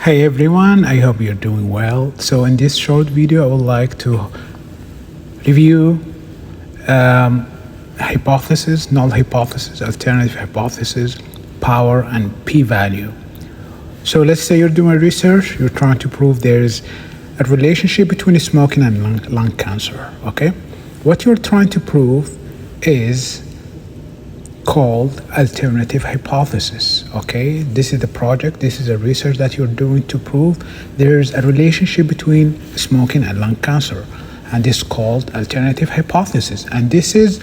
Hey everyone, I hope you're doing well. So in this short video, I would like to review hypothesis, null hypothesis, alternative hypothesis, power, and p-value. So let's say you're doing research, you're trying to prove there's a relationship between smoking and lung cancer, okay? What you're trying to prove is called alternative hypothesis, okay? This is the project, this is a research that you're doing to prove there's a relationship between smoking and lung cancer, and this is called alternative hypothesis, and this is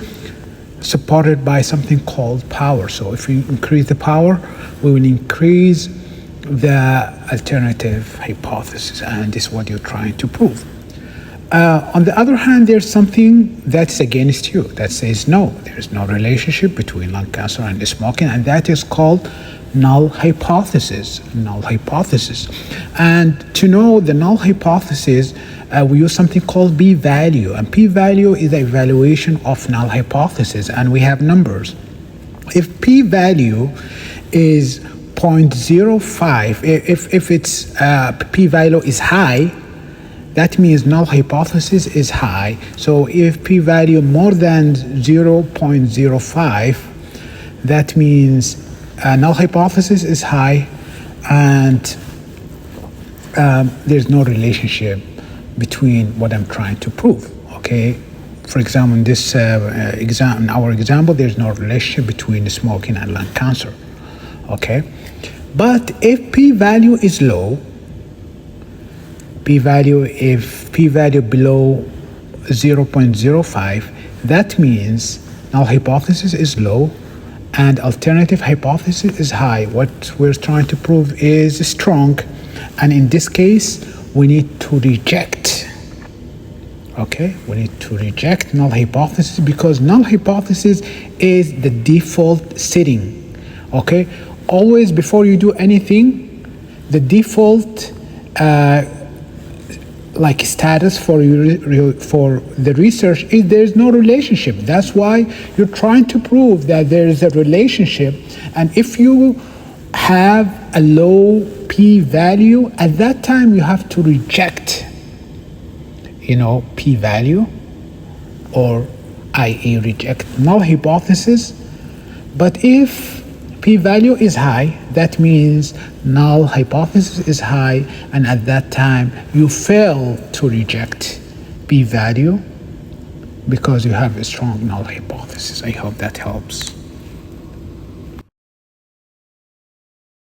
supported by something called power. So if we increase the power, we will increase the alternative hypothesis, and this is what you're trying to prove. On the other hand, there's something that's against you that says no, there's no relationship between lung cancer and smoking, and that is called null hypothesis. Null hypothesis. And to know the null hypothesis, we use something called p-value, and p-value is the evaluation of null hypothesis, and we have numbers. If p-value is 0.05, if its p-value is high, that means null hypothesis is high. So if p-value more than 0.05, that means null hypothesis is high, and there's no relationship between what I'm trying to prove. Okay, for example, in this in our example, there's no relationship between smoking and lung cancer. Okay, but if p-value is low, if p-value below 0.05, that means null hypothesis is low and alternative hypothesis is high. What we're trying to prove is strong, and in this case we need to reject. Okay, we need to reject null hypothesis because null hypothesis is the default setting. Okay, always before you do anything, the default status for the research is there's no relationship. That's why you're trying to prove that there is a relationship, and if you have a low p-value, at that time you have to reject p-value, or i.e. reject null hypothesis. But if p-value is high, that means null hypothesis is high, and at that time you fail to reject p-value because you have a strong null hypothesis. I hope that helps.